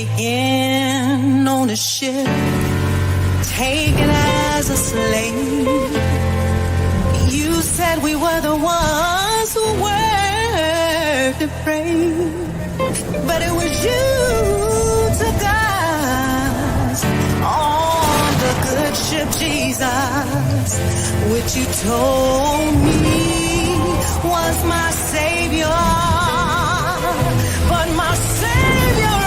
me in on a ship, taken as a slave. You said we were the ones who were depraved, but it was you took us on the good ship, Jesus, which you told me was my Savior. But my Savior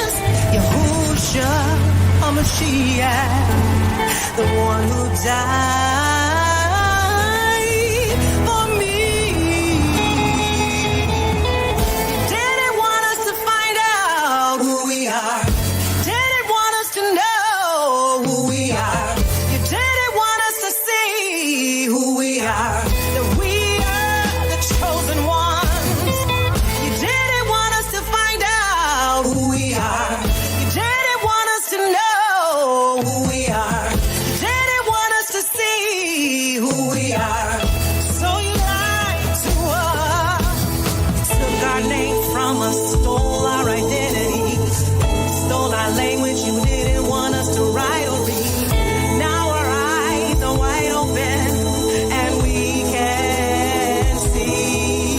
is Yahushua HaMashiach, the one who died for me. You didn't want us to find out who we are. Didn't want us to know who we are. You didn't want us to see who we are. That we are the chosen ones. You didn't want us to find out who we are. You didn't want us to know who we are. You didn't want us to see who we are. So you lied to us. Took our name from us, stole our identity, stole our language. You didn't want us to write or read. Now our eyes are wide open and we can see.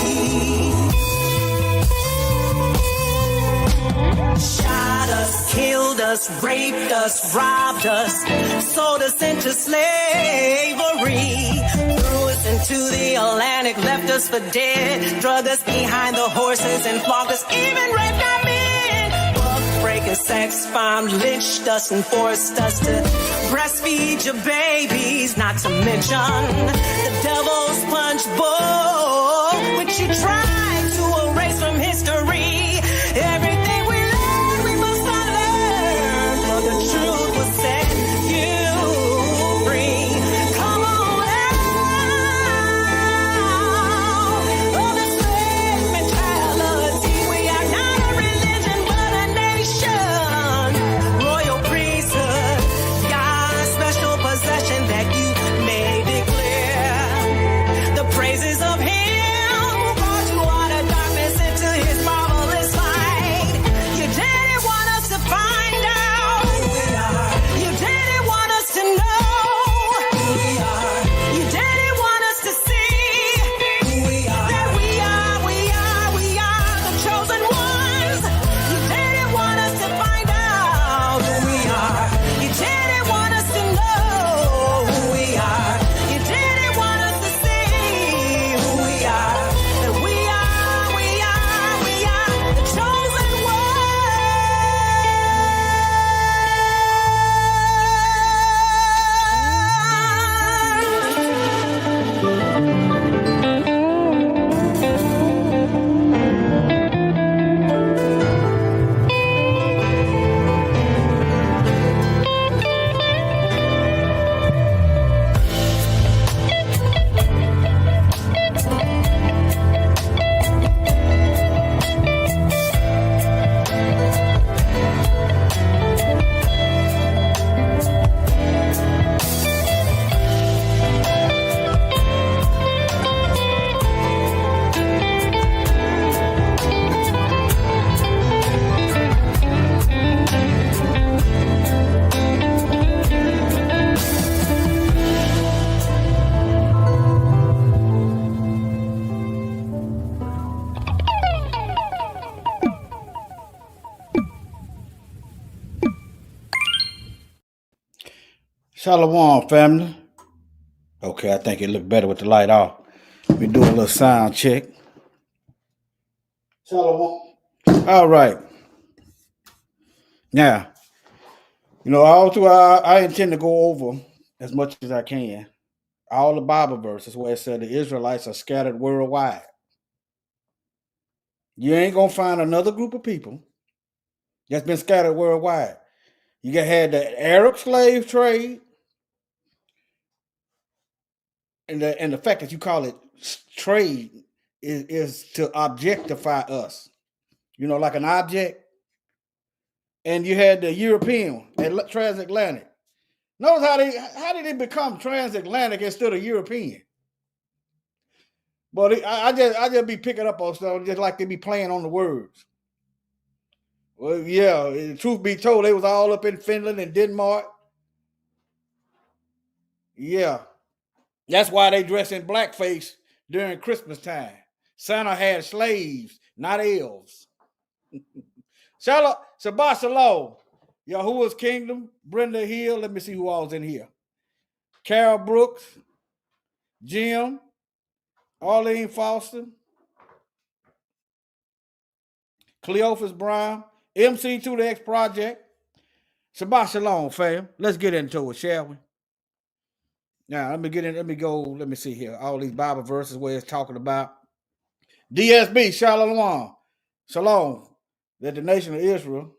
Shot us, killed us, raped us, robbed us, sold us into slavery, threw us into the Atlantic, left us for dead, drug us behind the horses and flogged us, even raped our men. Breaking sex bombs, lynched us and forced us to breastfeed your babies, not to mention the devil's punch bowl, which you tried to erase from history. Everything we learned, we must unlearn, for the truth will set you free. Come on out of the slave mentality. We are not a religion, but a nation. Royal priesthood, God's special possession that you may declare the praises of Him who brought you out of darkness into His marvelous light. You didn't want us to find out who we are. You didn't want us to know who we are. You didn't want us to see who we are. That we are the chosen ones. You didn't want us to find out who we are. You didn't want us to know who we are. You didn't want us to see who we are. That we are the chosen Shalom, family. Okay, I think it looked better with the light off. We do a little sound check. Shalom. All right. Now, all through I intend to go over as much as I can all the Bible verses where it said the Israelites are scattered worldwide. You ain't gonna find another group of people that's been scattered worldwide. You had the Arab slave trade, and the fact that you call it trade is to objectify us, like an object. And you had the European transatlantic. Notice how did it become transatlantic instead of European? But I just be picking up on stuff just like they be playing on the words. Well, yeah, truth be told, they was all up in Finland and Denmark. Yeah. That's why they dress in blackface during Christmas time. Santa had slaves, not elves. Shabbat Shalom. Yahuwah's Kingdom, Brenda Hill. Let me see who all's in here. Carol Brooks, Jim, Arlene Foster, Cleophas Brown, MC2 the X Project. Shabbat Shalom, fam. Let's get into it, shall we? Now, let me see here. All these Bible verses where it's talking about DSB, Shalom, Shalom, that the nation of Israel.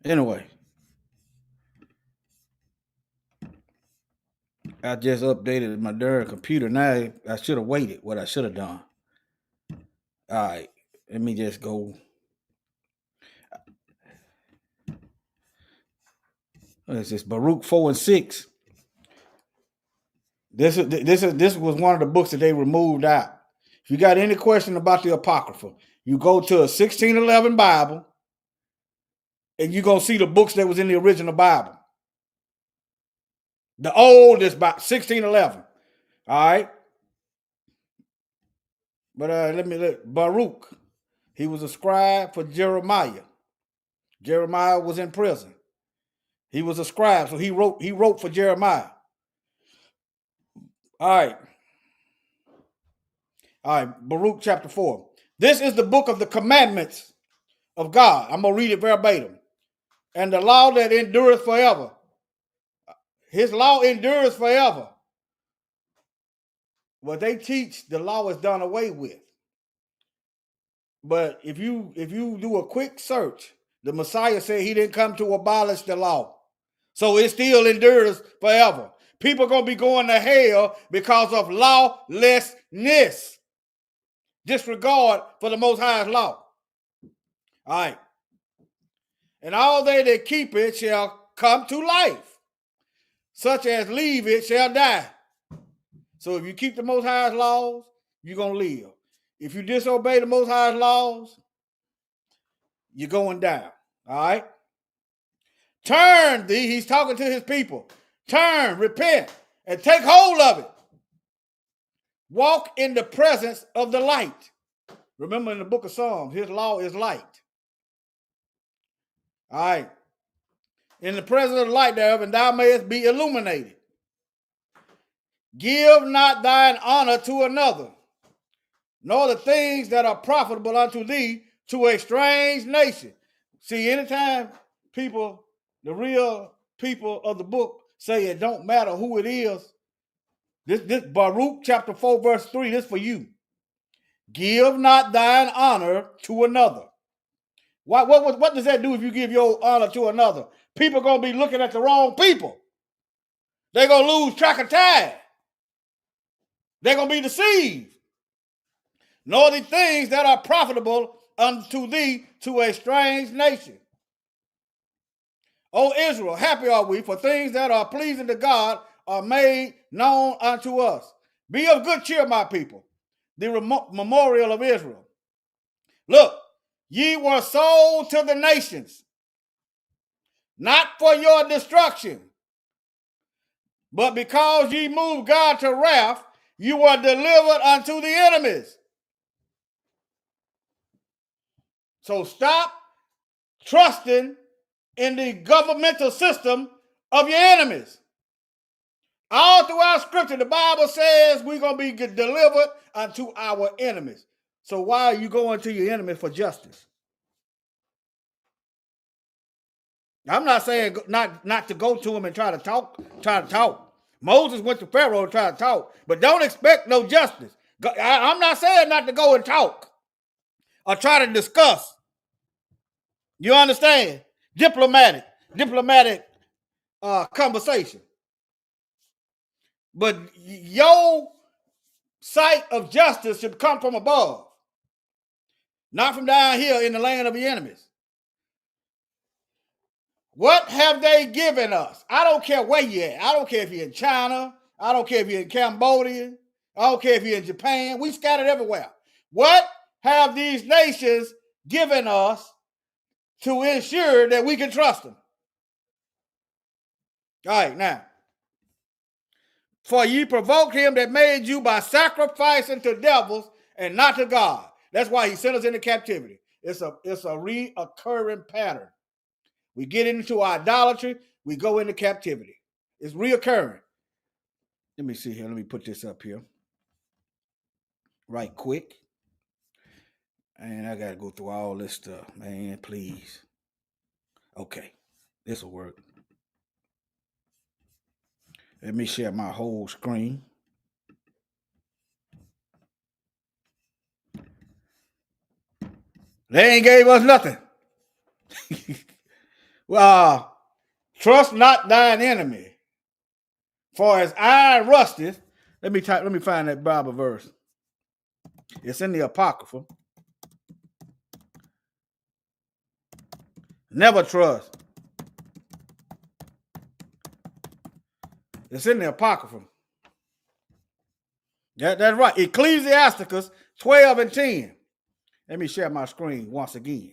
Anyway, I just updated my darn computer. Now I should have waited what I should have done. All right, let me just go. What is this? Baruch 4 and 6. This was one of the books that they removed out. If you got any question about the Apocrypha, you go to a 1611 Bible, and you're gonna see the books that was in the original Bible. The oldest Bible, 1611. All right. But let me look. Baruch, he was a scribe for Jeremiah. Jeremiah was in prison. He was a scribe, so he wrote for Jeremiah. All right, Baruch chapter 4. This is the book of the commandments of God. I'm going to read it verbatim. And the law that endureth forever. His law endures forever. What they teach, the law is done away with. But if you do a quick search, the Messiah said he didn't come to abolish the law. So it still endures forever. People are going to be going to hell because of lawlessness. Disregard for the Most High's law. All right. And all they that keep it shall come to life. Such as leave it shall die. So if you keep the Most High's laws, you're going to live. If you disobey the Most High's laws, you're going down. All right? Turn thee, he's talking to his people. Turn, repent, and take hold of it. Walk in the presence of the light. Remember in the book of Psalms, his law is light. All right. In the presence of the light thereof, and thou mayest be illuminated. Give not thine honor to another, nor the things that are profitable unto thee to a strange nation. See, anytime people, the real people of the book, say it don't matter who it is, this Baruch chapter 4 verse 3, this for you. Give not thine honor to another. What does that do if you give your honor to another? People are going to be looking at the wrong people. They're going to lose track of time. They're going to be deceived. Nor the things that are profitable unto thee to a strange nation. O Israel, happy are we, for things that are pleasing to God are made known unto us. Be of good cheer, my people, the memorial of Israel. Look, ye were sold to the nations, not for your destruction, but because ye moved God to wrath, you were delivered unto the enemies. So stop trusting in the governmental system of your enemies. All throughout Scripture, the Bible says we're going to be delivered unto our enemies. So why are you going to your enemy for justice? I'm not saying not to go to him and try to talk. Moses went to Pharaoh and tried to talk, but don't expect no justice. I'm not saying not to go and talk or try to discuss. You understand? Diplomatic conversation. But your sight of justice should come from above, not from down here in the land of your enemies. What have they given us? I don't care where you're at. I don't care if you're in China. I don't care if you're in Cambodia. I don't care if you're in Japan. We scattered everywhere. What have these nations given us to ensure that we can trust them? All right, now. For ye provoked him that made you by sacrificing to devils and not to God. That's why he sent us into captivity. It's a reoccurring pattern. We get into idolatry, we go into captivity. It's reoccurring. Let me see here. Let me put this up here right quick. And I got to go through all this stuff, man, please. Okay, this will work. Let me share my whole screen. They ain't gave us nothing. Well, trust not thine enemy, for as iron rusteth. Let me find that Bible verse. It's in the Apocrypha. Never trust. It's in the Apocrypha. That's right. Ecclesiasticus 12 and 10. Let me share my screen once again.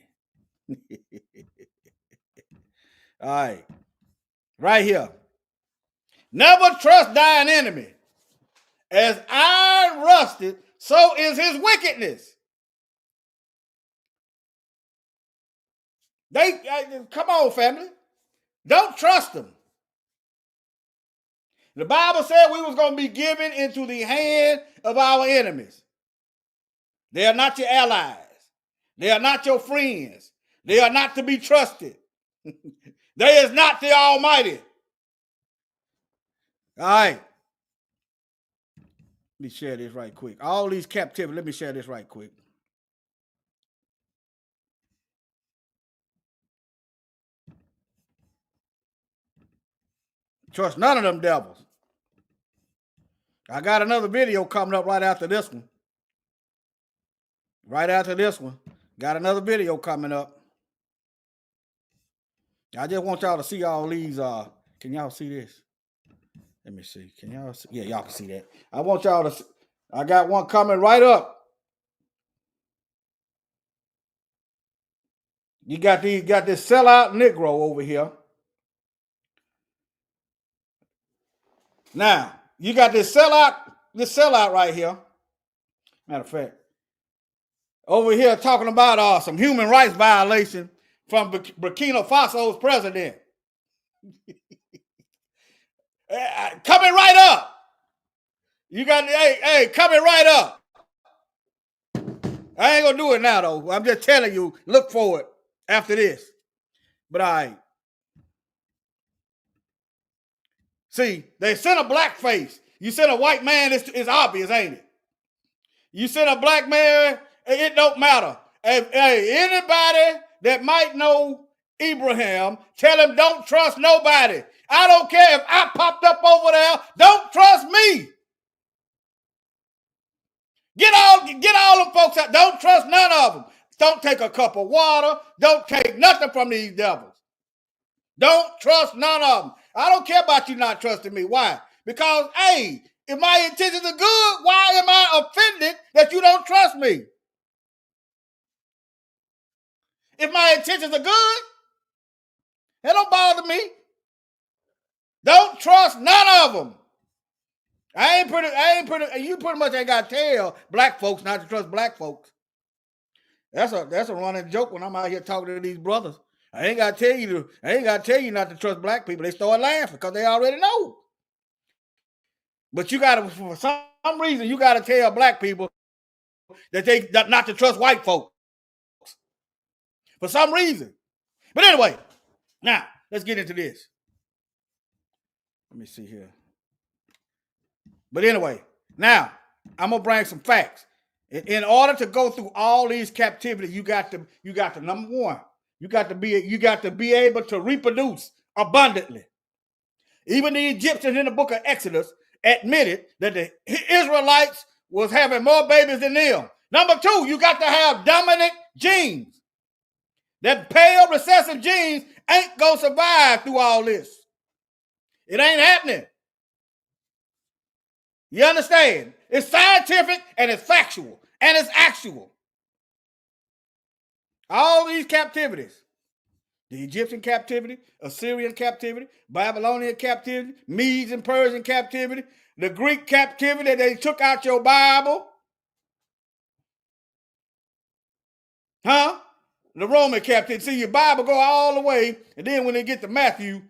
All right. Right here. Never trust thine enemy. As iron rusted, so is his wickedness. Come on, family. Don't trust them. The Bible said we was going to be given into the hand of our enemies. They are not your allies. They are not your friends. They are not to be trusted. They is not the Almighty. All right. Let me share this right quick. All these captivity, let me share this right quick. Trust none of them devils. I got another video coming up right after this one. Right after this one. Got another video coming up. I just want y'all to see all these. Can y'all see this? Let me see. Can y'all see? Yeah, y'all can see that. I want y'all to see. I got one coming right up. You got this sellout Negro over here. Now, you got this sellout right here. Matter of fact, over here talking about some human rights violation from Burkina Faso's president. Coming right up. You got, hey, coming right up. I ain't gonna do it now though. I'm just telling you, look for it after this. But all right. See, they sent a black face. You sent a white man, it's obvious, ain't it? You sent a black man, it don't matter. Hey, anybody that might know Abraham, tell him don't trust nobody. I don't care if I popped up over there. Don't trust me. Get all them folks out. Don't trust none of them. Don't take a cup of water. Don't take nothing from these devils. Don't trust none of them. I don't care about you not trusting me. Why? Because, hey, if my intentions are good, why am I offended that you don't trust me? If my intentions are good, it don't bother me. Don't trust none of them. You pretty much ain't got to tell black folks not to trust black folks. That's a running joke when I'm out here talking to these brothers. I ain't got to tell you not to trust black people. They start laughing because they already know. But for some reason, you got to tell black people that not to trust white folks. For some reason. But anyway, now let's get into this. Let me see here. But anyway, now I'm gonna bring some facts. In order to go through all these captivities, you got to number one, you got to be able to reproduce abundantly. Even the Egyptians in the book of Exodus admitted that the Israelites was having more babies than them. Number two, you got to have dominant genes. That pale recessive genes ain't gonna survive through all this. It ain't happening. You understand? It's scientific and it's factual and it's actual. All these captivities, the Egyptian captivity, Assyrian captivity, Babylonian captivity, Medes and Persian captivity, the Greek captivity that they took out your Bible. Huh? The Roman captivity. See, your Bible go all the way, and then when they get to Matthew,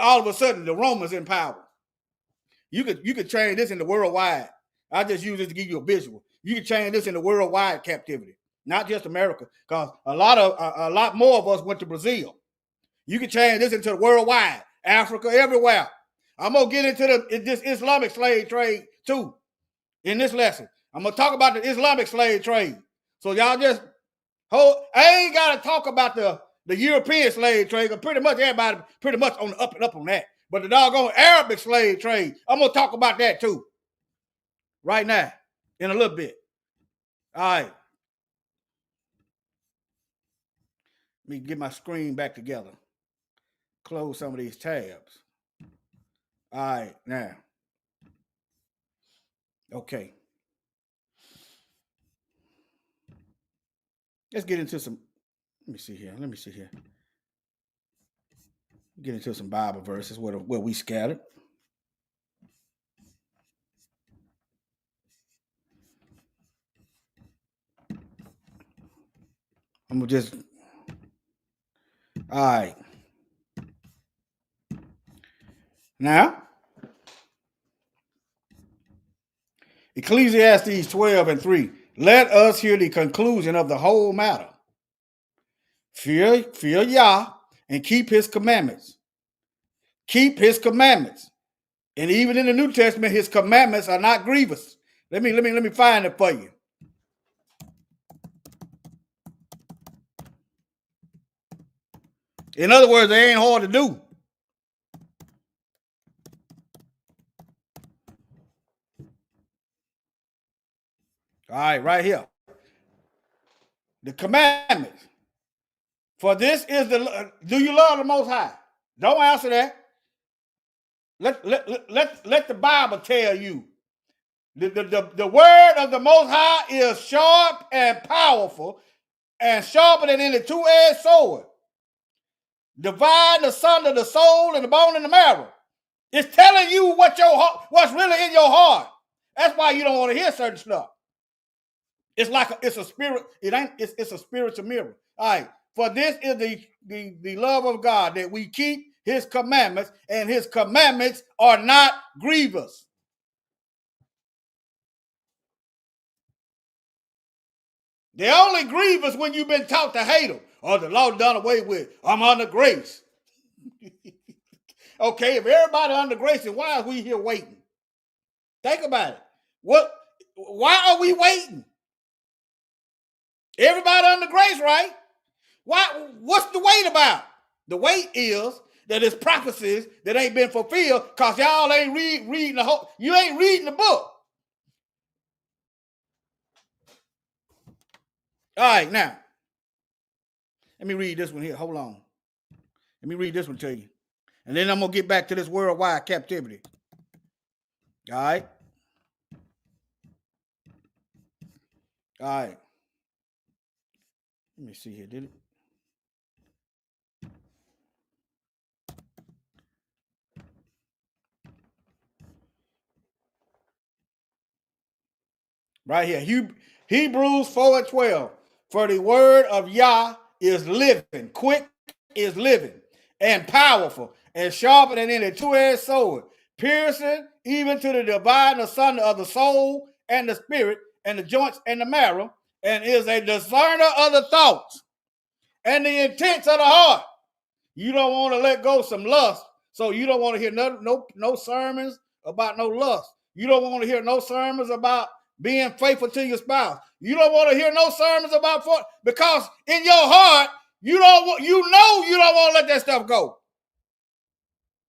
all of a sudden the Romans in power. You could change this into worldwide. I just use this to give you a visual. You can change this into worldwide captivity, not just America, because a lot more of us went to Brazil. You can change this into worldwide, Africa, everywhere. I'm gonna get into this Islamic slave trade too in this lesson. I'm gonna talk about the Islamic slave trade. So y'all just hold. I ain't gotta talk about the European slave trade, because pretty much everybody pretty much on the up and up on that. But the doggone Arabic slave trade, I'm gonna talk about that too. Right now, in a little bit. All right. Let me get my screen back together. Close some of these tabs. All right, now. Okay. Let's get into some. Let me see here. Get into some Bible verses where we scattered. I'm gonna just. All right. Now, Ecclesiastes 12:3. Let us hear the conclusion of the whole matter. Fear Yah and keep his commandments. Keep his commandments. And even in the New Testament, his commandments are not grievous. Let me find it for you. In other words, they ain't hard to do. All right, right here. The commandments. For this is do you love the Most High? Don't answer that. Let the Bible tell you. The word of the Most High is sharp and powerful, and sharper than any two-edged sword, dividing asunder the soul and the bone and the marrow. It's telling you what's really in your heart. That's why you don't want to hear certain stuff. It's like it's a spirit. It's a spiritual mirror. All right. For this is the love of God, that we keep his commandments, and his commandments are not grievous. They're only grievous when you've been taught to hate them. Oh, the law done away with. I'm under grace. Okay, if everybody under grace, then why are we here waiting? Think about it. Why are we waiting? Everybody under grace, right? What's the wait about? The wait is that it's prophecies that ain't been fulfilled because y'all ain't reading the whole. You ain't reading the book. All right, now. Let me read this one here. Hold on. Let me read this one to you. And then I'm going to get back to this worldwide captivity. All right. All right. Let me see here. Did it? Right here. Hebrews 4:12. For the word of Yah is living, quick is living, and powerful, and sharper than any two-edged sword, piercing even to the dividing asunder of the soul and the spirit, and the joints and the marrow, and is a discerner of the thoughts and the intents of the heart. You don't want to let go of some lust, so you don't want to hear no sermons about no lust. You don't want to hear no sermons about being faithful to your spouse. You don't want to hear no sermons about because in your heart you don't want to let that stuff go.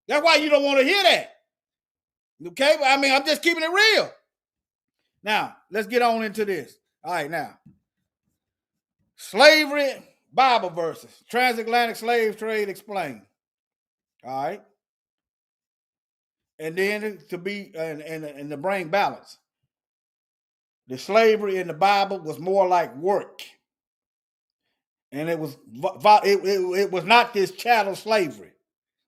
That's why you don't want to hear that. Okay, I mean, I'm just keeping it real. Now let's get on into this. All right, now slavery Bible verses. Transatlantic slave trade explained. All right. And then to be and to bring balance. The slavery in the Bible was more like work. And it was not this chattel slavery.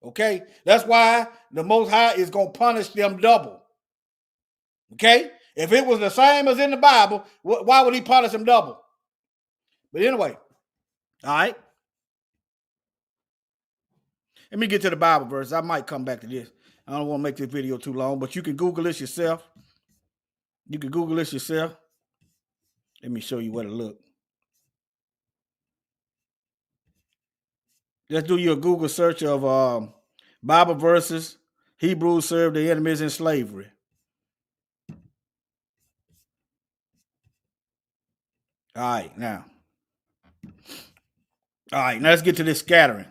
Okay? That's why the Most High is going to punish them double. Okay? If it was the same as in the Bible, why would he punish them double? But anyway, all right. Let me get to the Bible verse. I might come back to this. I don't want to make this video too long, but you can Google this yourself. You can Google this yourself. Let me show you what it looks. Let's do your Google search of Bible verses. Hebrews served their enemies in slavery. All right, now let's get to this scattering.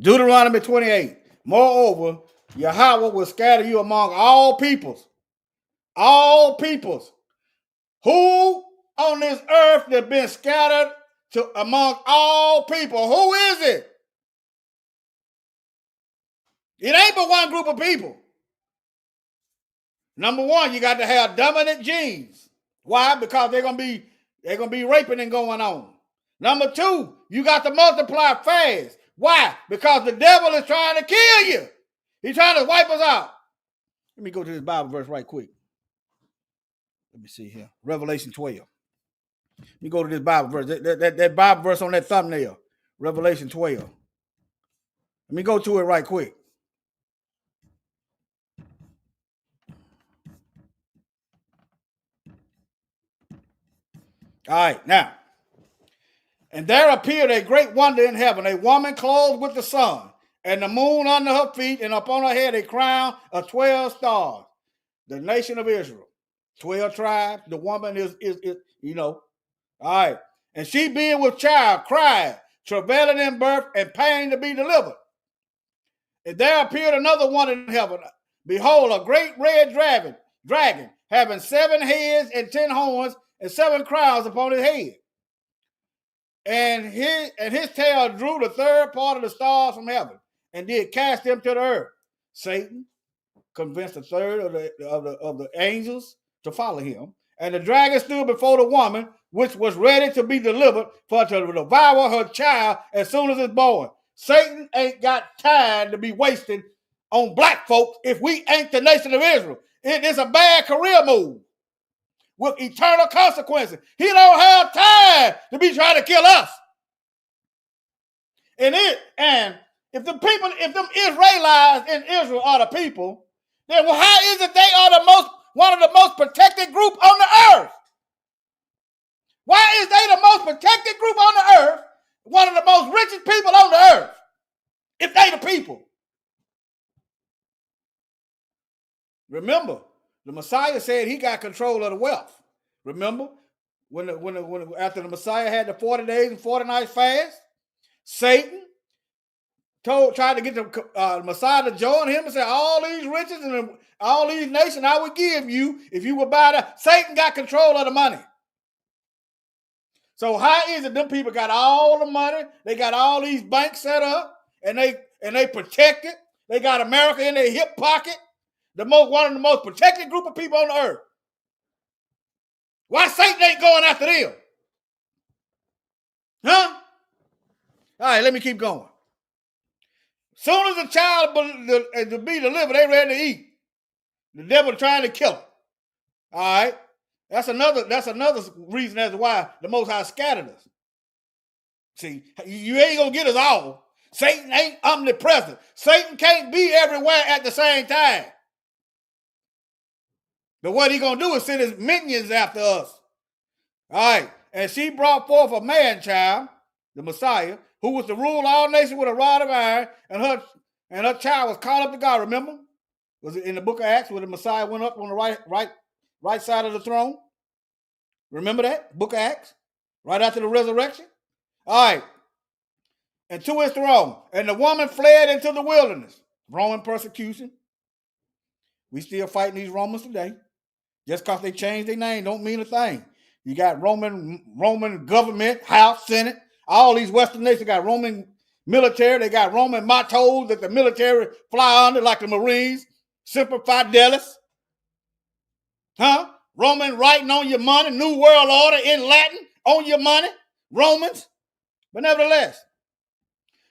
Deuteronomy 28. Moreover, Yahweh will scatter you among all peoples. All peoples. Who on this earth that been scattered to among all people? Who is it? It ain't but one group of people. Number one, you got to have dominant genes. Why? Because they're gonna be raping and going on. Number two, you got to multiply fast. Why? Because the devil is trying to kill you. He's trying to wipe us out. Let me go to this Bible verse right quick. Let me see here. Revelation 12. Let me go to this Bible verse. That Bible verse on that thumbnail. Revelation 12. Let me go to it right quick. All right, now. And there appeared a great wonder in heaven, a woman clothed with the sun, and the moon under her feet, and upon her head a crown of 12 stars. The nation of Israel. 12 tribes. The woman is All right. And she being with child cried, travailing in birth and pain to be delivered. And there appeared another one in heaven. Behold, a great red dragon, having 7 heads and 10 horns and 7 crowns upon his head. And his tail drew the third part of the stars from heaven, and did cast them to the earth. Satan convinced a third of the angels to follow him. And the dragon stood before the woman, which was ready to be delivered for to devour her child as soon as it's born. Satan ain't got time to be wasting on black folks if we ain't the nation of Israel. It is a bad career move with eternal consequences. He don't have time to be trying to kill us. And if them Israelites in Israel are the people, then how is it they are one of the most protected group on the earth? Why is they the most protected group on the earth, one of the most richest people on the earth, if they the people? Remember, the Messiah said he got control of the wealth. Remember, when after the Messiah had the 40 days and 40 nights fast, Satan tried to get the Messiah to join him and say, all these riches and all these nations I would give you if you would buy that. Satan got control of the money. So how is it them people got all the money? They got all these banks set up and they protect it. They got America in their hip pocket. One of the most protected group of people on the earth. Why Satan ain't going after them? Huh? All right, let me keep going. Soon as the child to be delivered, they ready to eat. The devil trying to kill him. All right. That's another reason as to why the Most High scattered us. See, you ain't gonna get us all. Satan ain't omnipresent. Satan can't be everywhere at the same time. But what he gonna do is send his minions after us. All right. And she brought forth a man child, the Messiah, who was to rule all nations with a rod of iron, and her child was caught up to God. Remember? Was it in the book of Acts where the Messiah went up on the right side of the throne? Remember that? Book of Acts? Right after the resurrection? All right. And to his throne. And the woman fled into the wilderness. Roman persecution. We still fighting these Romans today. Just because they changed their name don't mean a thing. You got Roman government, House, Senate, All these Western nations got Roman military. They got Roman mottos that the military fly under, like the Marines. Semper Fidelis. Huh? Roman writing on your money. New World Order in Latin on your money. Romans. But nevertheless,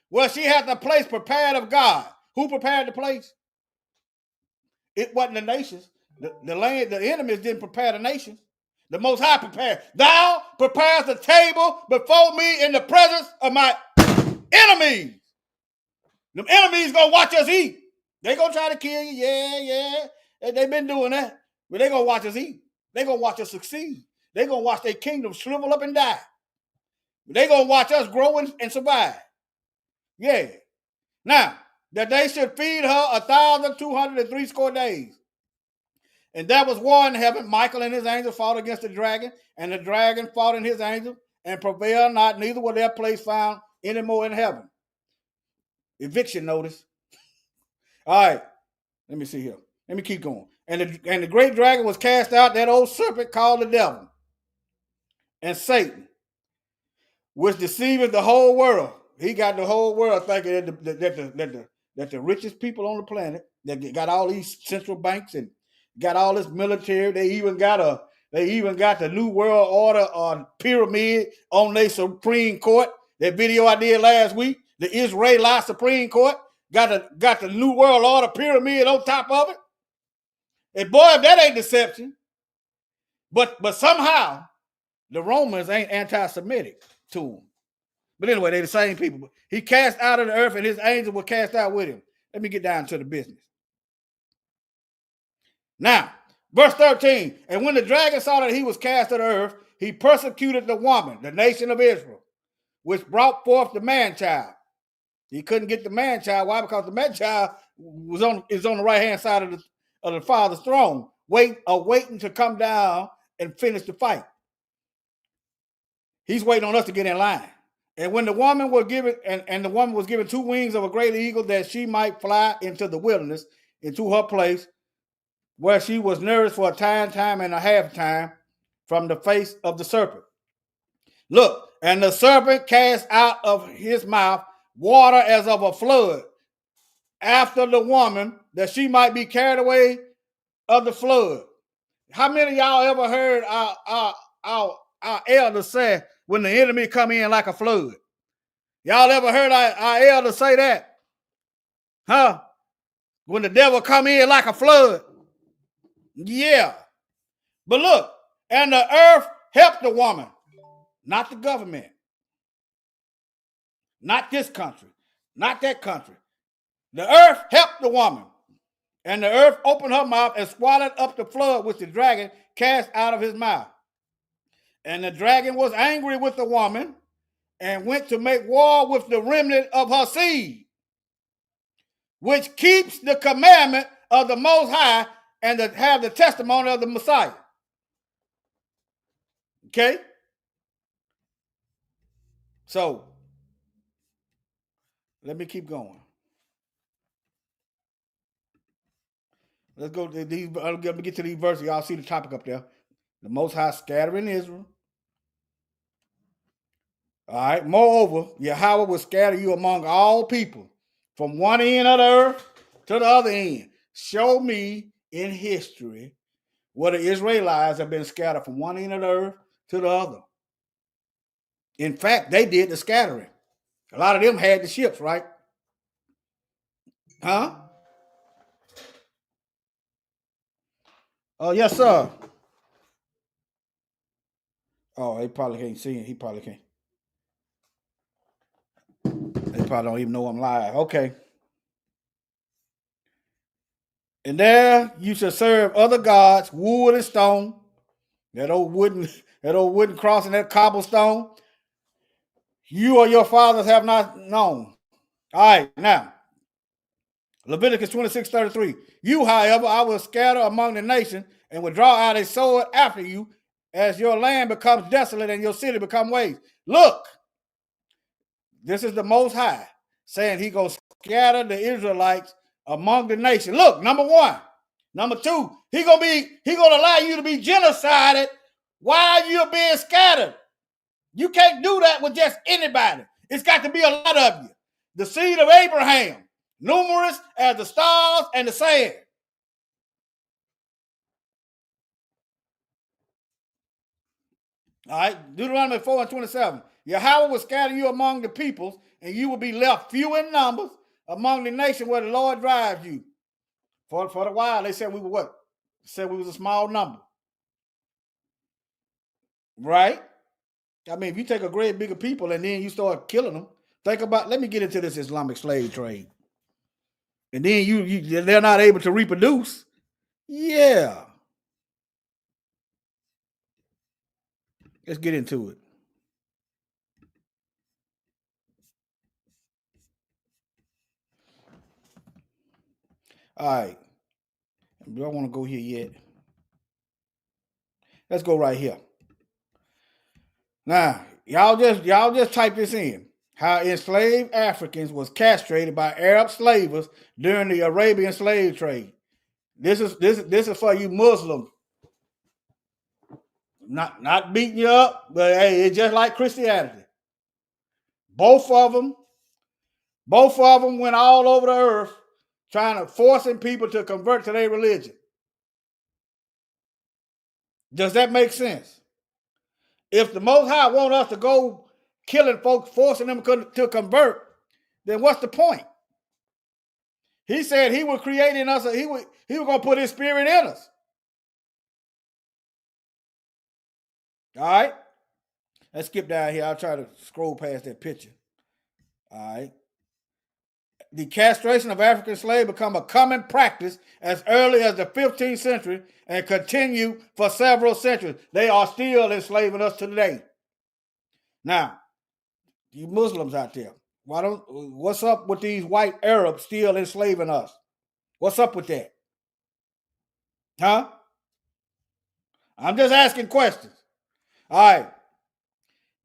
well, she had the place prepared of God. Who prepared the place? It wasn't the nations. The land, the enemies didn't prepare the nations. The Most High prepared. Thou prepares the table before me in the presence of my enemies. Them enemies gonna watch us eat. They gonna try to kill you. Yeah. They've been doing that. But they gonna watch us eat. They gonna watch us succeed. They gonna watch their kingdom shrivel up and die. They gonna watch us grow and survive. Yeah. Now, that they should feed her 1,203 days. And there was war in heaven. Michael and his angels fought against the dragon, and the dragon fought in his angels, and prevailed not, neither was their place found anymore in heaven. Eviction notice. All right, let me see here. Let me keep going. And the great dragon was cast out, that old serpent called the devil and Satan, which deceiveth the whole world. He got the whole world thinking that the richest people on the planet, that got all these central banks and got all this military. They even got the New World Order pyramid on their Supreme Court. That video I did last week, the Israeli Supreme Court got the New World Order pyramid on top of it. And boy, if that ain't deception. But somehow the Romans ain't anti-Semitic to them. But anyway, they the same people. He cast out of the earth, and his angels were cast out with him. Let me get down to the business. Now, verse 13, and when the dragon saw that he was cast to the earth, he persecuted the woman, the nation of Israel, which brought forth the man-child. He couldn't get the man-child. Why? Because the man-child is on the right-hand side of the Father's throne, waiting to come down and finish the fight. He's waiting on us to get in line. And when the woman was given, and the woman was given 2 wings of a great eagle, that she might fly into the wilderness, into her place, where she was nourished for a time and a half time from the face of the serpent. Look, and the serpent cast out of his mouth water as of a flood after the woman, that she might be carried away of the flood. How many of y'all ever heard our elders say when the enemy come in like a flood? Y'all ever heard our elders say that? Huh? When the devil come in like a flood? Yeah. But look, and the earth helped the woman, not the government, not this country, not that country. The earth helped the woman, and the earth opened her mouth and swallowed up the flood which the dragon cast out of his mouth. And the dragon was angry with the woman and went to make war with the remnant of her seed, which keeps the commandment of the Most High and to have the testimony of the Messiah. Okay? So, let me keep going. Let's go to these. Let me get to these verses. Y'all see the topic up there. The Most High scattering Israel. All right. Moreover, Yahweh will scatter you among all people from one end of the earth to the other end. Show me in history where the Israelites have been scattered from one end of the earth to the other. In fact, they did the scattering. A lot of them had the ships, right? Huh? Oh, yes, sir. Oh, he probably can't see it. He probably can't. They probably don't even know I'm live. Okay. And there you shall serve other gods, wood and stone. That old wooden cross and that cobblestone. You or your fathers have not known. All right, now. Leviticus 26:33. You, however, I will scatter among the nations and will draw out a sword after you as your land becomes desolate and your city become waste. Look, this is the Most High saying he going to scatter the Israelites among the nation. Look, number 1. Number 2, he going to allow you to be genocided while you're being scattered. You can't do that with just anybody. It's got to be a lot of you. The seed of Abraham, numerous as the stars and the sand. All right, Deuteronomy 4:27. Yahweh will scatter you among the peoples, and you will be left few in numbers among the nations where the Lord drives you. For a while, they said we were what? They said we was a small number. Right? I mean, if you take a great big of people and then you start killing them, think about, let me get into this Islamic slave trade. And then they're not able to reproduce. Yeah. Let's get into it. All right. Do I want to go here yet? Let's go right here. Now, y'all just type this in. How enslaved Africans was castrated by Arab slavers during the Arabian slave trade. This is for you Muslims. Not beating you up, but hey, it's just like Christianity. Both of them went all over the earth trying to forcing people to convert to their religion. Does that make sense? If the Most High want us to go killing folks, forcing them to convert, then what's the point? He said he was creating us, he was going to put his spirit in us. All right? Let's skip down here. I'll try to scroll past that picture. All right. The castration of African slaves became a common practice as early as the 15th century and continued for several centuries. They are still enslaving us today. Now, you Muslims out there, what's up with these white Arabs still enslaving us? What's up with that? Huh? I'm just asking questions. All right.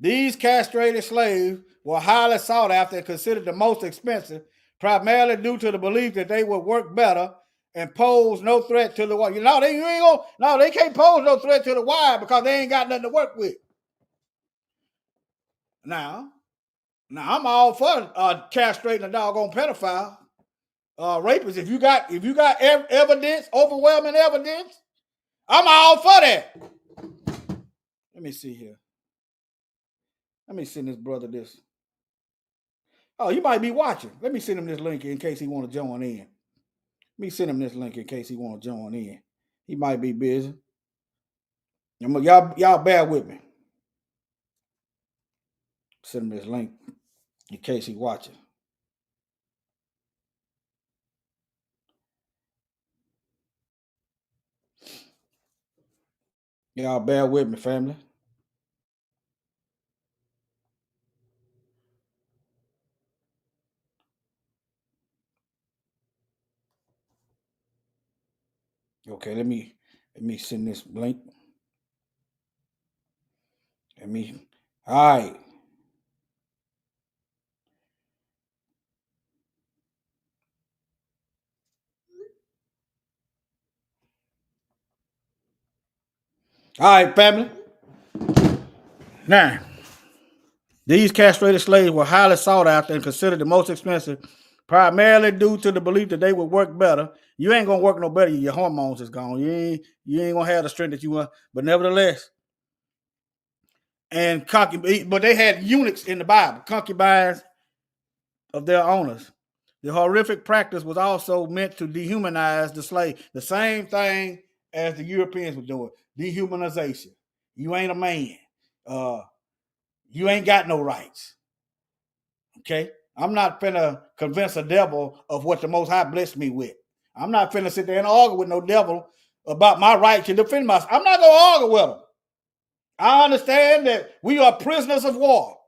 These castrated slaves were highly sought after and considered the most expensive, primarily due to the belief that they would work better and pose no threat to the white. They can't pose no threat to the white because they ain't got nothing to work with. Now I'm all for castrating a doggone pedophile, rapist. If you got evidence, overwhelming evidence, I'm all for that. Let me see here. Let me send this brother this. Oh, you might be watching. Let me send him this link in case he want to join in. Let me send him this link in case he want to join in. He might be busy. Y'all bear with me. Send him this link in case he watching. Y'all bear with me, family. Okay, let me send this link. All right. All right, family. Now, these castrated slaves were highly sought after and considered the most expensive, primarily due to the belief that they would work better. You ain't gonna work no better. Your hormones is gone. You ain't gonna have the strength that you want. But nevertheless, but they had eunuchs in the Bible, concubines of their owners. The horrific practice was also meant to dehumanize the slave. The same thing as the Europeans were doing. Dehumanization. You ain't a man. You ain't got no rights. Okay? I'm not finna convince a devil of what the Most High blessed me with. I'm not finna sit there and argue with no devil about my right to defend myself. I'm not gonna argue with him. I understand that we are prisoners of war.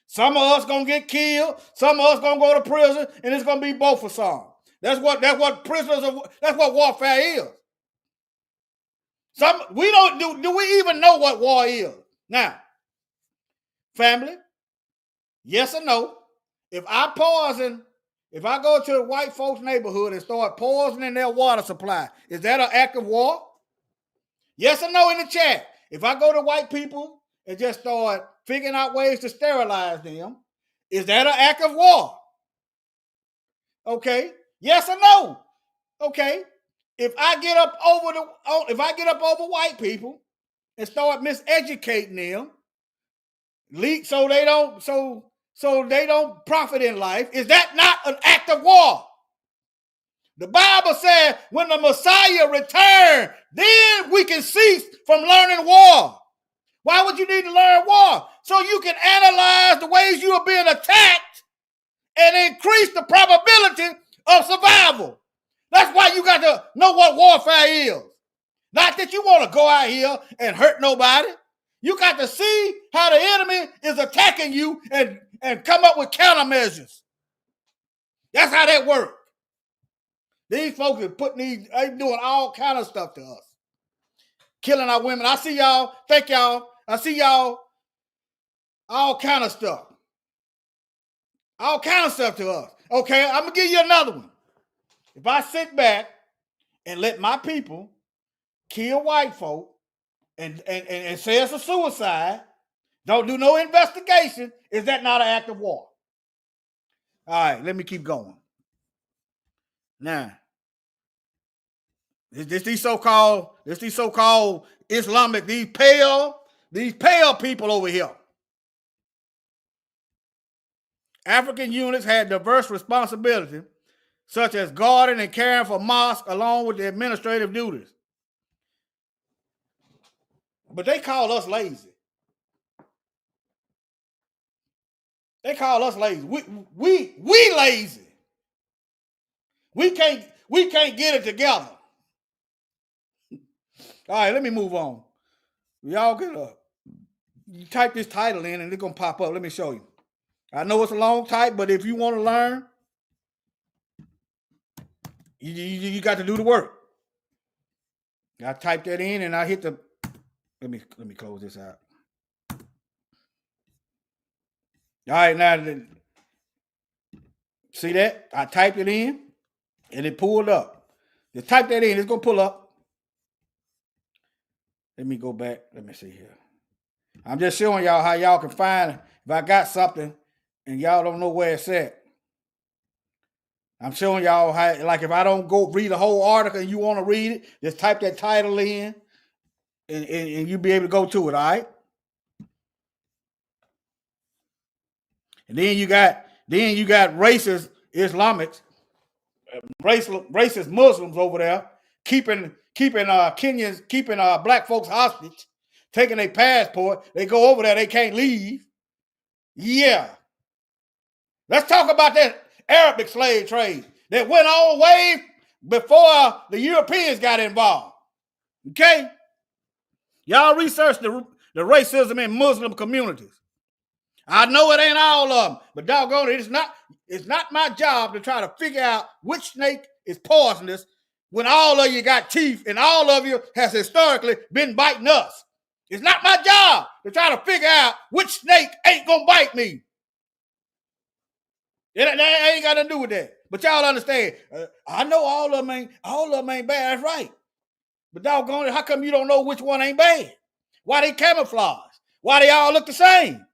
Some of us gonna get killed, some of us gonna go to prison, and it's gonna be both for some. That's what warfare is. We don't do we even know what war is? Now, family, yes or no? If I go to a white folks' neighborhood and start poisoning their water supply, is that an act of war? Yes or no in the chat? If I go to white people and just start figuring out ways to sterilize them. Is that an act of war? Okay. Yes or no? Okay. If I get up over white people and start miseducating them, so they don't profit in life, is that not an act of war? The Bible said when the Messiah returned, then we can cease from learning war. Why would you need to learn war? So you can analyze the ways you are being attacked and increase the probability of survival. That's why you got to know what warfare is. Not that you want to go out here and hurt nobody. You got to see how the enemy is attacking you and come up with countermeasures. That's how that works. These folks are doing all kind of stuff to us. Killing our women. I see y'all. Thank y'all. I see y'all. All kind of stuff. All kind of stuff to us. Okay, I'm going to give you another one. If I sit back and let my people kill white folk and say it's a suicide, don't do no investigation, is that not an act of war? All right, let me keep going. Now, these so-called Islamic, these pale people over here. African units had diverse responsibilities, such as guarding and caring for mosques along with the administrative duties. But they call us lazy. They call us lazy. We lazy. We can't get it together. All right, let me move on. Y'all get up. You type this title in and it's gonna pop up. Let me show you. I know it's a long type, but if you want to learn, you got to do the work. I type that in and I hit the. Let me close this out. All right, now see that? I typed it in and it pulled up. Just type that in, it's gonna pull up. Let me go back. Let me see here. I'm just showing y'all how y'all can find it. If I got something and y'all don't know where it's at. I'm showing y'all how, like if I don't go read the whole article and you want to read it, just type that title in and you'll be able to go to it, all right? And then you got racist Islamics, racist Muslims over there, keeping Kenyans, keeping black folks hostage, taking their passport. They go over there, they can't leave. Yeah. Let's talk about that Arabic slave trade that went on way before the Europeans got involved. Okay? Y'all research the racism in Muslim communities. I know it ain't all of them, but doggone it, it's not my job to try to figure out which snake is poisonous when all of you got teeth and all of you has historically been biting us. It's not my job to try to figure out which snake ain't gonna bite me. That ain't got nothing to do with that. But y'all understand, I know all of them ain't bad, that's right. But doggone it, how come you don't know which one ain't bad? Why they camouflage? Why they all look the same?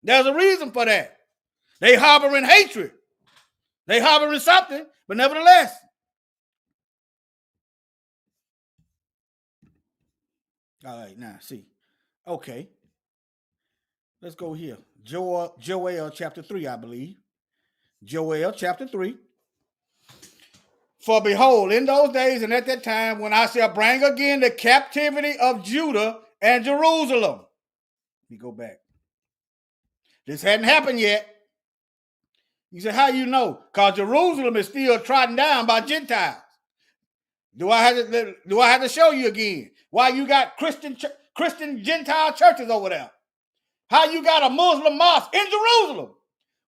There's a reason for that. They harboring hatred. They harboring something, but nevertheless. All right, now see. Okay. Let's go here. Joel chapter 3, I believe. Joel chapter 3. For behold, in those days and at that time, when I shall bring again the captivity of Judah and Jerusalem. Let me go back. This hadn't happened yet. You say, how you know? Because Jerusalem is still trodden down by Gentiles. Do I have to show you again why you got Christian Gentile churches over there? How you got a Muslim mosque in Jerusalem?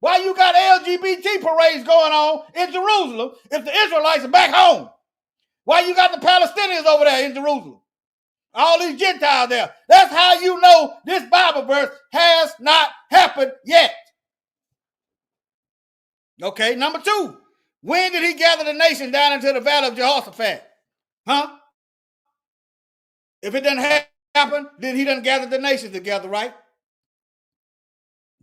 Why you got LGBT parades going on in Jerusalem if the Israelites are back home? Why you got the Palestinians over there in Jerusalem? All these Gentiles there. That's how you know this Bible verse has not happened yet. Okay, number 2. When did he gather the nation down into the valley of Jehoshaphat? Huh? If it doesn't happen, then he doesn't gather the nations together, right?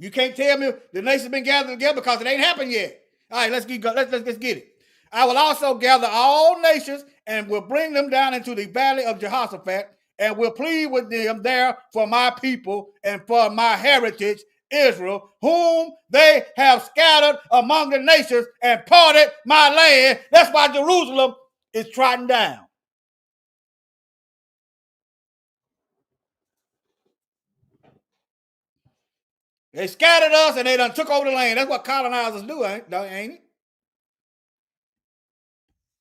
You can't tell me the nations been gathered together because it ain't happened yet. All right, let's get it. I will also gather all nations and will bring them down into the valley of Jehoshaphat and will plead with them there for my people and for my heritage, Israel, whom they have scattered among the nations and parted my land. That's why Jerusalem is trodden down. They scattered us and they done took over the land. That's what colonizers do, ain't it?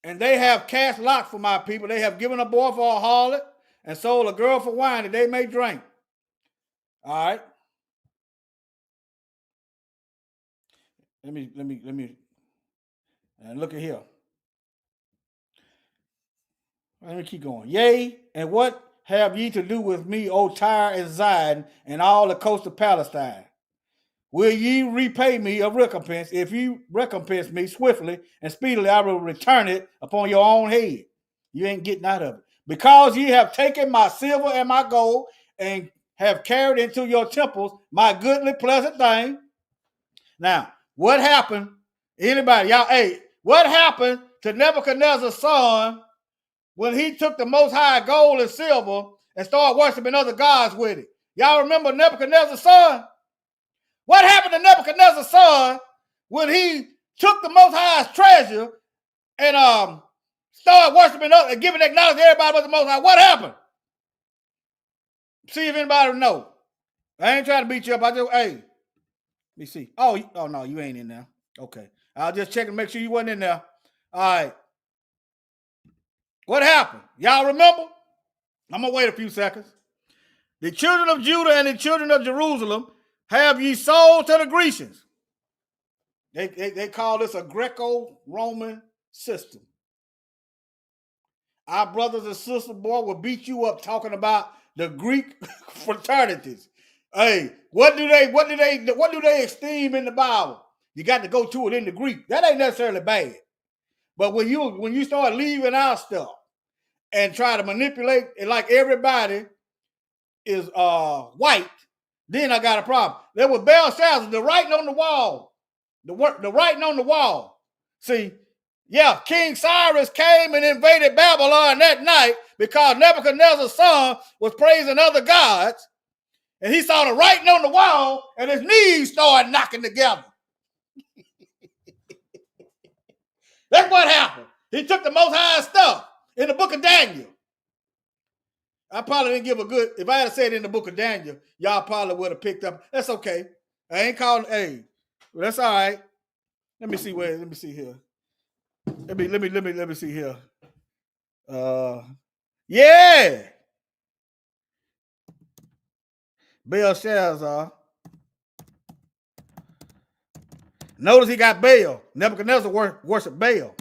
And they have cast lots for my people. They have given a boy for a harlot and sold a girl for wine that they may drink. All right. Let me and look at here. Let me keep going. Yea, and what have ye to do with me, O Tyre and Zidon, and all the coast of Palestine? Will ye repay me a recompense? If you recompense me swiftly and speedily, I will return it upon your own head. You ain't getting out of it. Because ye have taken my silver and my gold and have carried into your temples my goodly pleasant thing. Now, what happened? Anybody, y'all, hey, what happened to Nebuchadnezzar's son when he took the most high gold and silver and started worshiping other gods with it? Y'all remember Nebuchadnezzar's son? What happened to Nebuchadnezzar's son when he took the Most High's treasure and started worshiping others and giving acknowledgement to everybody but the Most High? What happened? See if anybody know. I ain't trying to beat you up. I just, hey, let me see. Oh no, you ain't in there. Okay. I'll just check and make sure you wasn't in there. All right. What happened? Y'all remember? I'm going to wait a few seconds. The children of Judah and the children of Jerusalem have ye sold to the Grecians. They call this a Greco-Roman system. Our brothers and sisters, boy, will beat you up talking about the Greek fraternities. Hey, what do they esteem in the Bible? You got to go to it in the Greek. That ain't necessarily bad. But when you start leaving our stuff and try to manipulate it like everybody is white, then I got a problem. There was Belshazzar, the writing on the wall. The writing on the wall. See, yeah, King Cyrus came and invaded Babylon that night because Nebuchadnezzar's son was praising other gods. And he saw the writing on the wall and his knees started knocking together. That's what happened. He took the Most High stuff in the book of Daniel. I probably didn't give a good, if I had said it in the book of Daniel, y'all probably would have picked up. That's okay. I ain't calling, hey, that's all right. Let me see here. Let me see here. Yeah. Belshazzar. Notice he got Baal. Nebuchadnezzar worshiped Baal.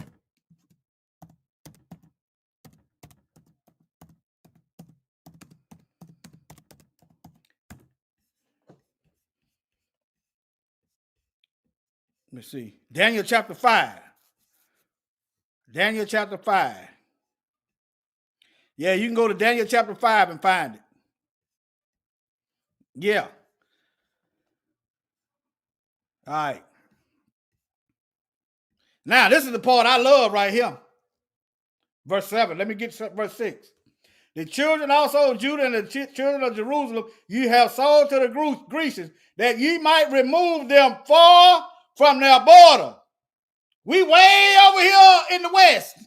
Let me see. Daniel chapter 5. Daniel chapter 5. Yeah, you can go to Daniel chapter 5 and find it. Yeah. All right. Now, this is the part I love right here. Verse 7. Let me get verse 6. The children also of Judah and the children of Jerusalem you have sold to the Grecians, that ye might remove them far from their border. We way over here in the west.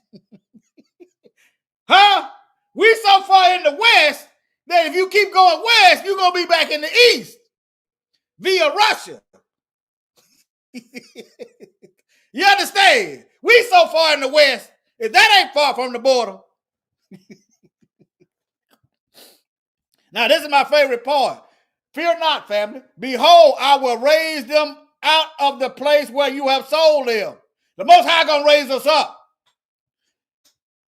Huh? We so far in the west that if you keep going west, you're going to be back in the east via Russia. You understand? We so far in the west, if that ain't far from the border. Now, this is my favorite part. Fear not, family. Behold, I will raise them out of the place where you have sold them. The Most High gonna raise us up.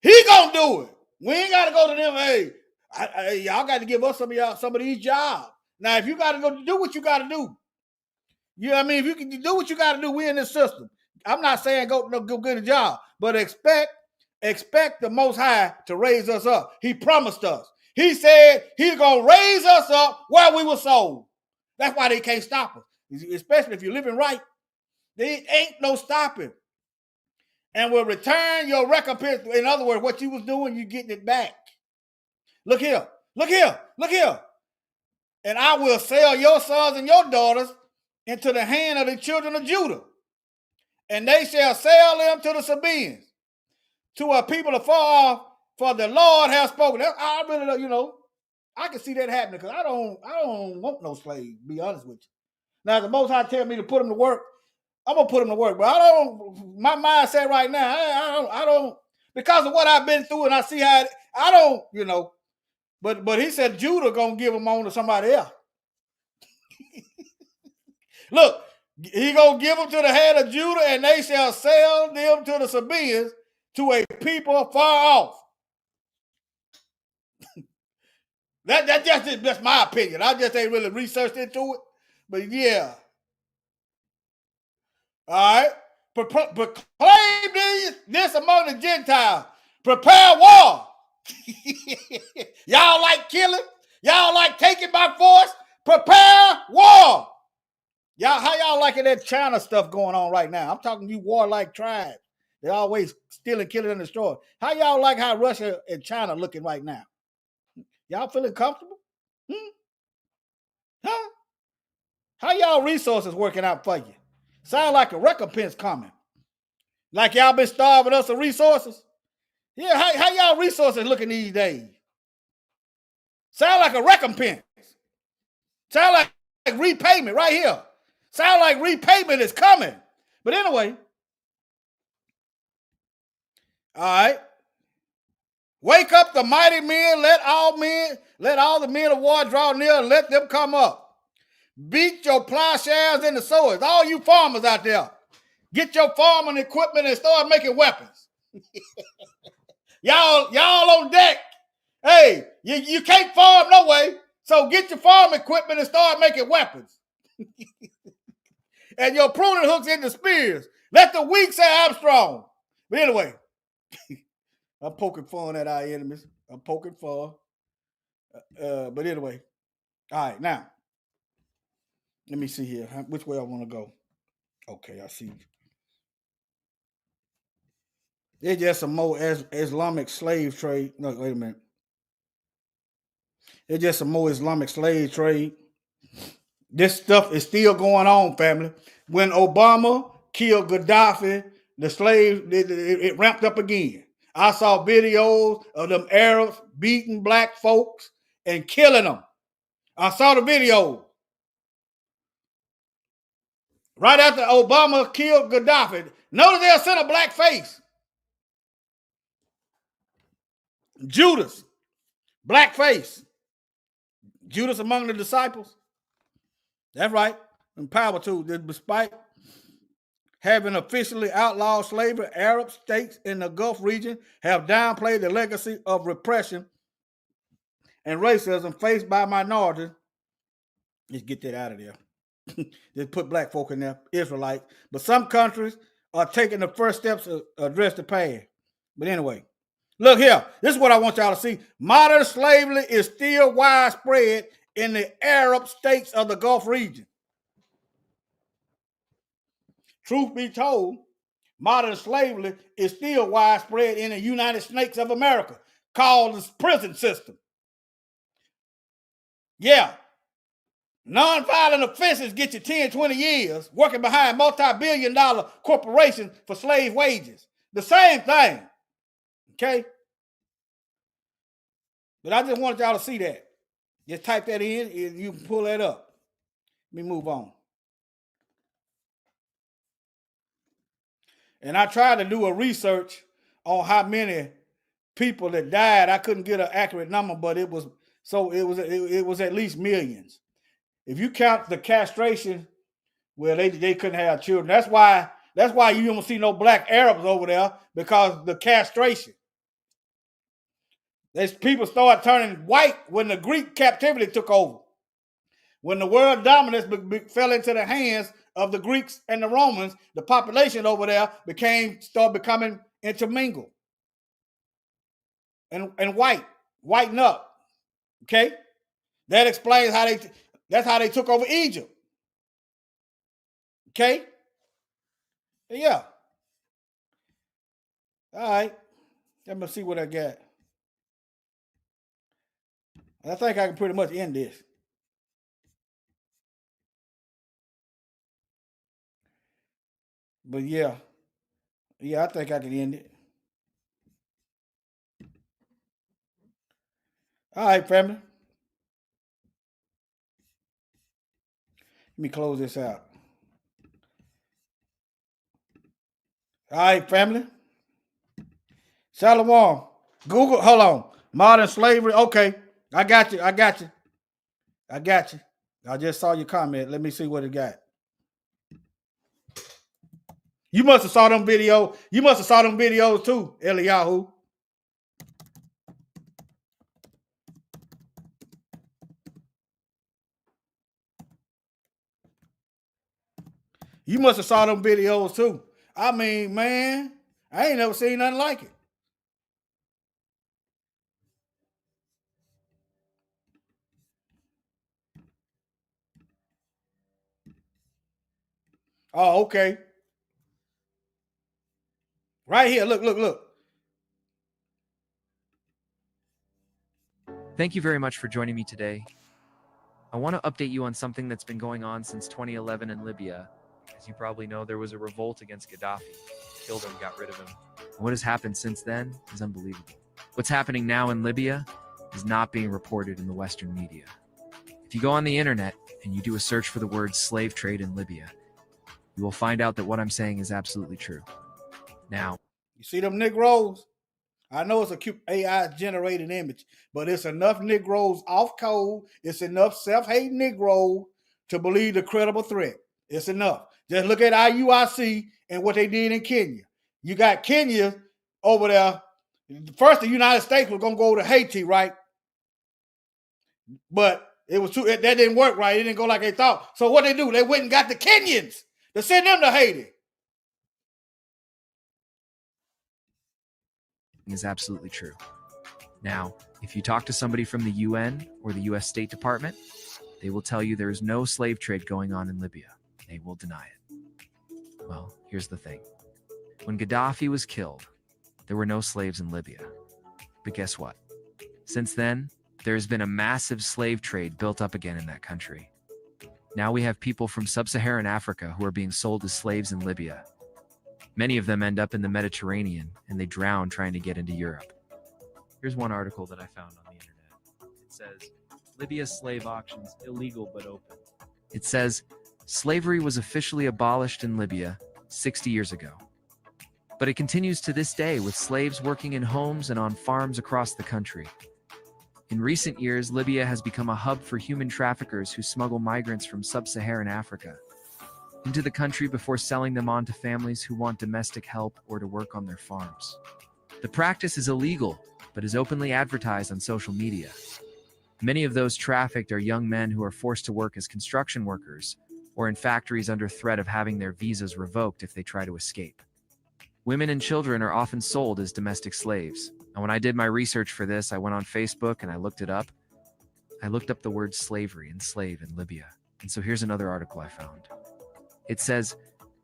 He gonna do it. We ain't gotta go to them. Hey, y'all got to give us some of these jobs. Now, if you gotta go do what you gotta do, you know what I mean. If you can do what you gotta do, we in this system. I'm not saying go get a job, but expect the Most High to raise us up. He promised us. He said he's gonna raise us up while we were sold. That's why they can't stop us. especially if you're living right. There ain't no stopping. And will return your recompense. In other words, what you was doing, you getting it back. Look here, look here, look here. And I will sell your sons and your daughters into the hand of the children of Judah. And they shall sell them to the Sabaeans, to a people afar off, for the Lord has spoken. I really, I can see that happening because I don't want no slaves, to be honest with you. Now, the Most High tell me to put them to work, I'm gonna put them to work. But I don't. My mindset right now, I don't, because of what I've been through, and I see how I don't, But he said Judah gonna give them on to somebody else. Look, he gonna give them to the head of Judah, and they shall sell them to the Sabaeans, to a people far off. That's my opinion. I just ain't really researched into it, but yeah. All right. Proclaim this among the Gentiles. Prepare war. Y'all like killing? Y'all like taking by force? Prepare war. Y'all, how y'all liking that China stuff going on right now? I'm talking to you warlike tribes. They're always stealing, killing, and destroying. How y'all like how Russia and China looking right now? Y'all feeling comfortable? Huh? How y'all resources working out for you? Sound like a recompense coming. Like y'all been starving us of resources? Yeah, how y'all resources looking these days? Sound like a recompense. Sound like repayment right here. Sound like repayment is coming. But anyway, all right. Wake up the mighty men, let all the men of war draw near and let them come up. Beat your plowshares and the swords. All you farmers out there, get your farming equipment and start making weapons. y'all on deck. Hey, you can't farm no way, so get your farm equipment and start making weapons. And your pruning hooks into spears. Let the weak say I'm strong. But anyway, I'm poking fun at our enemies. I'm poking fun. But anyway, all right, now, let me see here. Which way I want to go? Okay, I see. There's just some more Islamic slave trade. No, wait a minute. There's just some more Islamic slave trade. This stuff is still going on, family. When Obama killed Gaddafi, the slaves, it ramped up again. I saw videos of them Arabs beating black folks and killing them. I saw the video. Right after Obama killed Gaddafi, notice they'll send a black face. Judas, black face. Judas among the disciples. That's right. And power too. Despite having officially outlawed slavery, Arab states in the Gulf region have downplayed the legacy of repression and racism faced by minorities. Let's get that out of there. Just put black folk in there, Israelites. But some countries are taking the first steps to address the past. But anyway, look here. This is what I want y'all to see. Modern slavery is still widespread in the Arab states of the Gulf region. Truth be told, modern slavery is still widespread in the United States of America, called the prison system. Yeah. Nonviolent offenses get you 10, 20 years working behind multi-billion-dollar corporations for slave wages. The same thing. Okay? But I just wanted y'all to see that. Just type that in and you can pull that up. Let me move on. And I tried to do a research on how many people that died. I couldn't get an accurate number, but it was at least millions. If you count the castration, well, they couldn't have children. That's why you don't see no black Arabs over there, because the castration. These people started turning white when the Greek captivity took over. When the world dominance fell into the hands of the Greeks and the Romans, the population over there started becoming intermingled and whiten up. Okay, that explains that's how they took over Egypt. Okay? Yeah. All right. Let me see what I got. I think I can pretty much end this. But yeah. Yeah, I think I can end it. All right, family. Let me close this out. All right, family. Shalom. Google, hold on. Modern slavery. Okay. I got you. I got you. I got you. I just saw your comment. Let me see what it got. You must have saw them videos. You must have saw them videos too, Eliyahu. You must have saw them videos too. I mean, man, I ain't never seen nothing like it. Oh, okay. Right here. Look, look, look. Thank you very much for joining me today. I want to update you on something that's been going on since 2011 in Libya. As you probably know, there was a revolt against Gaddafi. Killed him, got rid of him. And what has happened since then is unbelievable. What's happening now in Libya is not being reported in the Western media. If you go on the internet and you do a search for the word slave trade in Libya, you will find out that what I'm saying is absolutely true. Now, You see them Negroes? I know it's a cute AI generated image, but it's enough Negroes off code. It's enough self-hating Negro to believe the credible threat. It's enough. Just look at IUIC and what they did in Kenya. You got Kenya over there. First, the United States was gonna go to Haiti, right? But it was that didn't work right. It didn't go like they thought. So what they do? They went and got the Kenyans to send them to Haiti. is absolutely true. Now, if you talk to somebody from the UN or the US State Department, they will tell you there is no slave trade going on in Libya. They will deny it. Well, here's the thing. When Gaddafi was killed, there were no slaves in Libya. But guess what? Since then, there has been a massive slave trade built up again in that country. Now we have people from sub-Saharan Africa who are being sold as slaves in Libya. Many of them end up in the Mediterranean and they drown trying to get into Europe. Here's one article that I found on the internet. It says, Libya's slave auctions illegal but open. It says, slavery was officially abolished in Libya 60 years ago. But it continues to this day with slaves working in homes and on farms across the country. In recent years, Libya has become a hub for human traffickers who smuggle migrants from sub-Saharan Africa into the country before selling them on to families who want domestic help or to work on their farms. The practice is illegal, but is openly advertised on social media. Many of those trafficked are young men who are forced to work as construction workers or in factories under threat of having their visas revoked if they try to escape. Women and children are often sold as domestic slaves. And when I did my research for this, I went on Facebook and I looked it up. I looked up the word slavery and slave in Libya. And so here's another article I found. It says,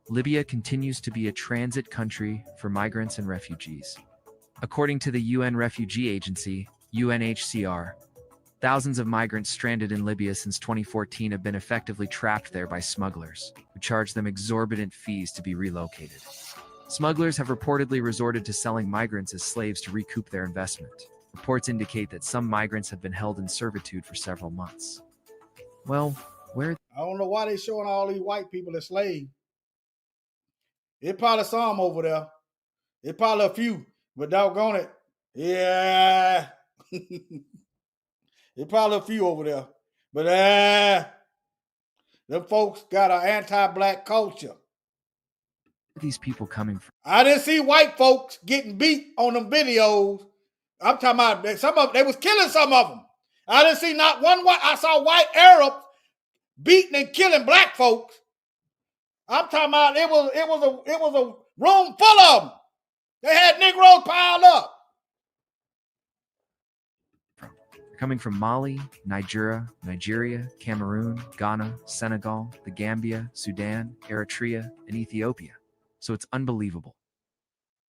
Libya continues to be a transit country for migrants and refugees. According to the UN Refugee Agency, UNHCR, thousands of migrants stranded in Libya since 2014 have been effectively trapped there by smugglers, who charge them exorbitant fees to be relocated. Smugglers have reportedly resorted to selling migrants as slaves to recoup their investment. Reports indicate that some migrants have been held in servitude for several months. Well, where... I don't know why they showing all these white people as slaves. It probably some over there. It probably a few, but doggone it. Yeah. It probably a few over there. But them folks got an anti-black culture. these people coming from? I didn't see white folks getting beat on them videos. I'm talking about some of them, they was killing some of them. I didn't see not one white. I saw white Arabs beating and killing black folks. I'm talking about it was a room full of them. They had Negroes piled up. They're coming from Mali, Nigeria, Cameroon, Ghana, Senegal, the Gambia, Sudan, Eritrea, and Ethiopia. So it's unbelievable.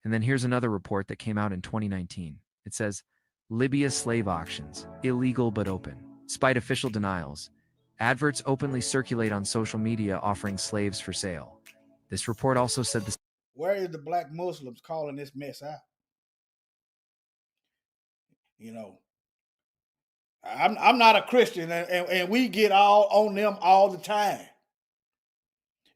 And then here's another report that came out in 2019. It says, Libya slave auctions, illegal but open. Despite official denials, adverts openly circulate on social media offering slaves for sale. This report also said the Where is the black Muslims calling this mess out? You know, I'm not a Christian, and we get all on them all the time.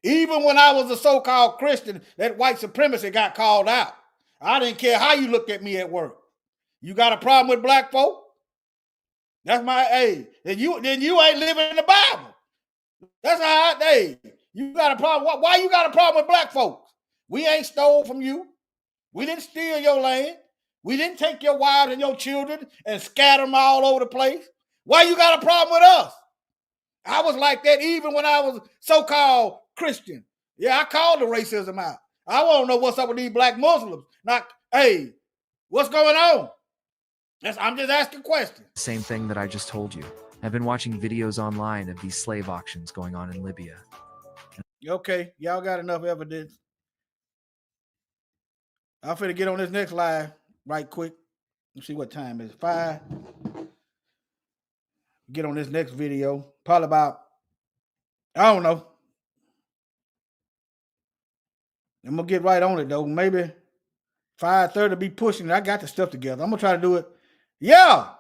Even when I was a so-called Christian, that white supremacy got called out. I didn't care how you looked at me at work. You got a problem with black folk? That's my age. Then you ain't living in the Bible. That's how you got a problem. Why you got a problem with black folks? We ain't stole from you. We didn't steal your land. We didn't take your wives and your children and scatter them all over the place. Why you got a problem with us? I was like that even when I was so-called Christian. Yeah, I called the racism out. I want to know what's up with these black Muslims. Not, hey, what's going on? I'm just asking questions. same thing that I just told you. I've been watching videos online of these slave auctions going on in Libya. Okay, y'all got enough evidence. I'm finna get on this next live right quick. Let's see what time it is. 5. Get on this next video. Probably about, I don't know. I'm gonna get right on it though. Maybe 5:30 be pushing it. I got the stuff together. I'm gonna try to do it. Yeah,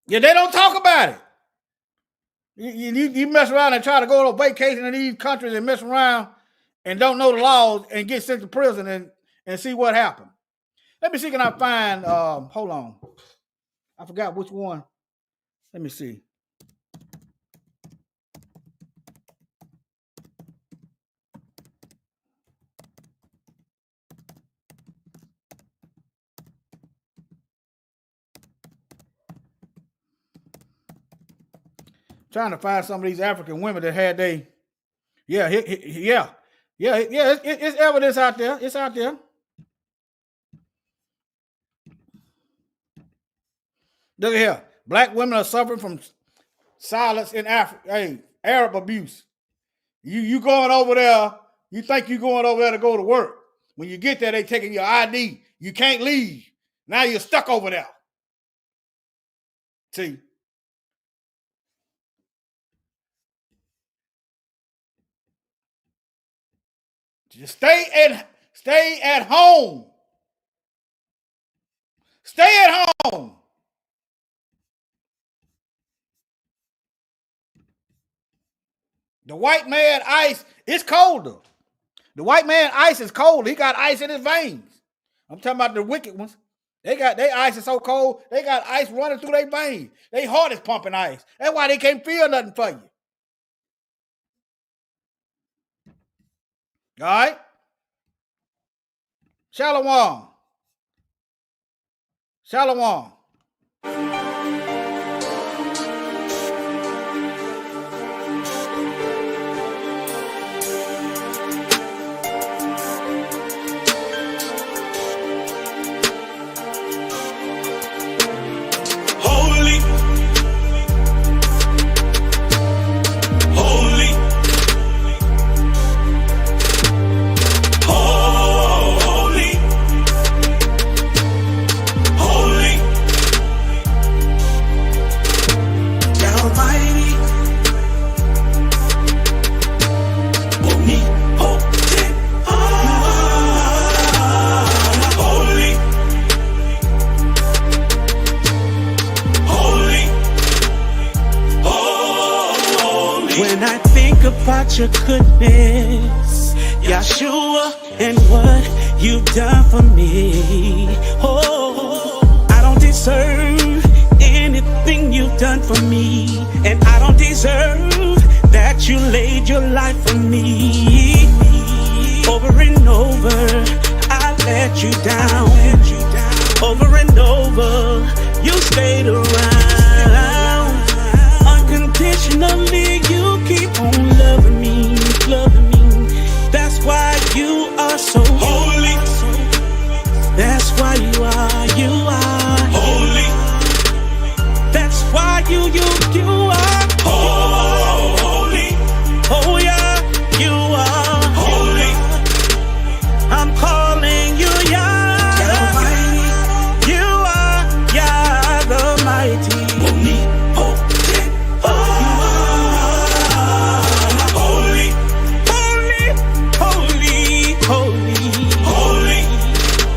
they don't talk about it. You mess around and try to go on a vacation in these countries and mess around and don't know the laws and get sent to prison and see what happened. Let me see, can I find, hold on. I forgot which one. Let me see. Trying to find some of these African women that had it's evidence out there. It's out there. Look at here. Black women are suffering from silence in Africa. Hey, Arab abuse. You going over there, you think you going over there to go to work. When you get there, they taking your ID. You can't leave. Now you're stuck over there. See? Just stay at home. Stay at home. The white man ice, it's colder. The white man ice is cold. He got ice in his veins. I'm talking about the wicked ones. They ice is so cold, they got ice running through their veins. Their heart is pumping ice. That's why they can't feel nothing for you. All right? Shalom. Shalom. About your goodness, Yeshua, and what you've done for me. Oh, I don't deserve anything you've done for me, and I don't deserve that you laid your life for me. Over and over, I let you down. Over and over, you stayed around. Unconditionally, you keep on loving me, loving me. That's why you are so holy. That's why you are holy. That's you are holy. Oh yeah, you are holy. I'm calling you Yah the mighty. You are Yah the mighty. Holy, holy, holy, holy,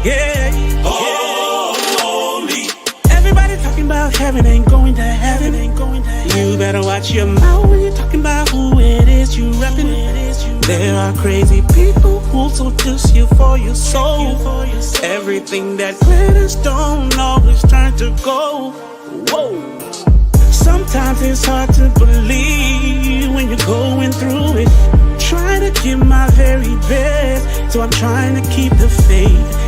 yeah, holy. Everybody talking about heaven ain't going to heaven, ain't going to heaven. You better watch your mouth when you're talking about who it is you reppin'. There are crazy people who'll seduce you for your soul. Everything that glitters don't always turn to gold. Whoa. Sometimes it's hard to believe when you're going through it. Trying to give my very best, so I'm trying to keep the faith.